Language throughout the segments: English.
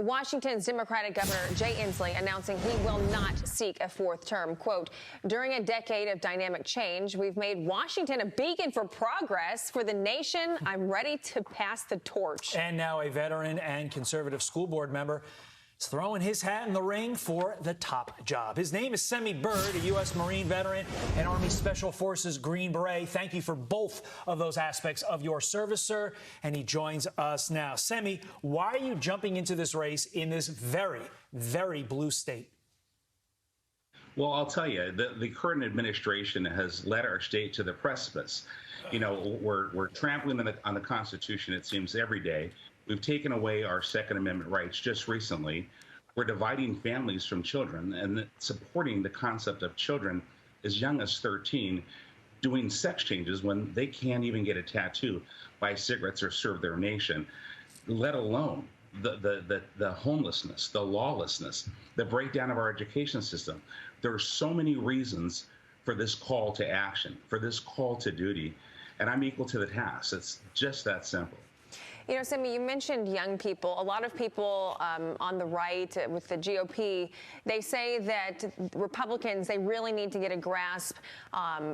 Washington's Democratic Governor Jay Inslee announcing he will not seek a fourth term. Quote, during a decade of dynamic change, we've made Washington a beacon for progress for the nation. I'm ready to pass the torch. And now a veteran and conservative school board member is throwing his hat in the ring for the top job. His name is Semi Bird, a U.S. Marine veteran and Army Special Forces Green Beret. Thank you for both of those aspects of your service, sir. And he joins us now. Semi, why are you jumping into this race in this very, very blue state? Well, I'll tell you, the current administration has led our state to the precipice. You know, we're trampling on the Constitution, it seems, every day. We've taken away our Second Amendment rights just recently. We're dividing families from children and supporting the concept of children as young as 13 doing sex changes when they can't even get a tattoo, buy cigarettes, or serve their nation, let alone the homelessness, the lawlessness, the breakdown of our education system. There are so many reasons for this call to action, for this call to duty, and I'm equal to the task. It's just that simple. You know, Semi, you mentioned young people. A lot of people on the right with the GOP, they say that Republicans, they really need to get a grasp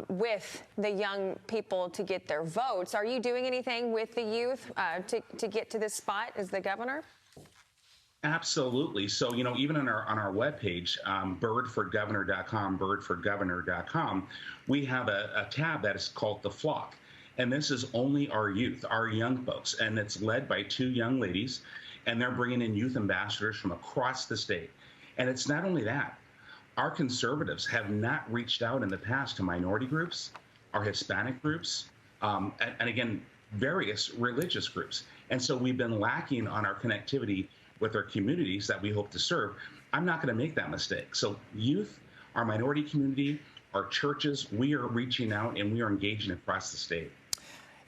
with the young people to get their votes. Are you doing anything with the youth to get to this spot as the governor? Absolutely. So, you know, even on our webpage, birdforgovernor.com, birdforgovernor.com, we have a tab that is called The Flock. And this is only our youth, our young folks. And it's led by two young ladies, and they're bringing in youth ambassadors from across the state. And it's not only that. Our conservatives have not reached out in the past to minority groups, our Hispanic groups, and again, various religious groups. And so we've been lacking on our connectivity with our communities that we hope to serve. I'm not going to make that mistake. So youth, our minority community, our churches, we are reaching out and we are engaging across the state.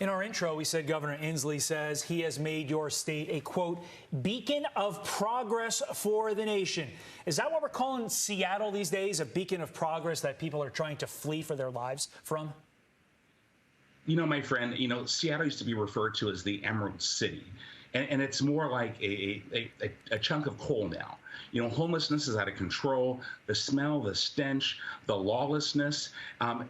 In our intro, we said Governor Inslee says he has made your state a, quote, beacon of progress for the nation. Is that what we're calling Seattle these days, a beacon of progress that people are trying to flee for their lives from? You know, my friend, you know, Seattle used to be referred to as the Emerald City. And it's more like a chunk of coal now. You know, homelessness is out of control. The smell, the stench, the lawlessness.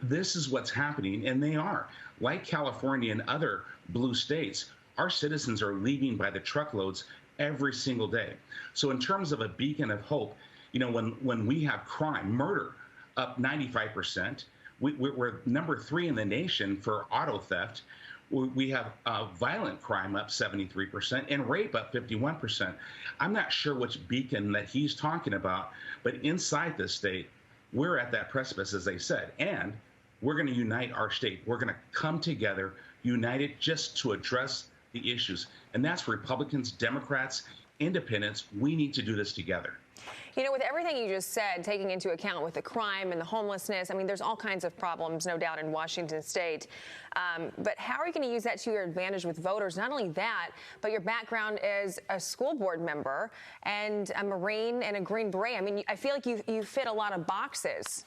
This is what's happening. And they are. Like California and other blue states, our citizens are leaving by the truckloads every single day. So in terms of a beacon of hope, you know, when we have crime, murder up 95%, we're number 3 in the nation for auto theft. We have violent crime up 73% and rape up 51%. I'm not sure which beacon that he's talking about, but inside this state, we're at that precipice, as they said, and we're going to unite our state. We're going to come together, united just to address the issues. And that's Republicans, Democrats, independents. We need to do this together. You know, with everything you just said, taking into account with the crime and the homelessness, I mean, there's all kinds of problems, no doubt, in Washington state. But how are you going to use that to your advantage with voters? Not only that, but your background as a school board member and a Marine and a Green Beret. I mean, I feel like you fit a lot of boxes.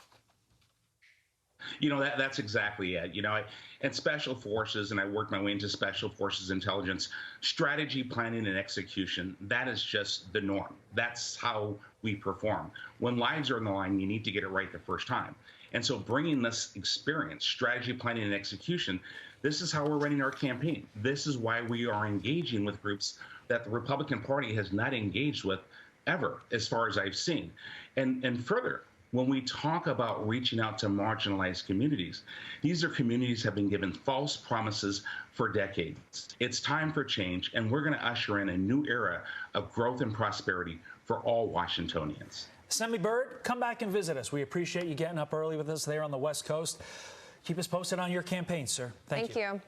You know, that's exactly it. You know, and Special Forces, and I worked my way into Special Forces intelligence, strategy, planning, and execution. That is just the norm. That's how we perform. When lives are on the line, you need to get it right the first time. And so bringing this experience, strategy, planning, and execution, this is how we're running our campaign. This is why we are engaging with groups that the Republican Party has not engaged with ever, as far as I've seen. And further, when we talk about reaching out to marginalized communities, these are communities that have been given false promises for decades. It's time for change, and we're going to usher in a new era of growth and prosperity for all Washingtonians. Semi Bird, come back and visit us. We appreciate you getting up early with us there on the West Coast. Keep us posted on your campaign, sir. Thank you.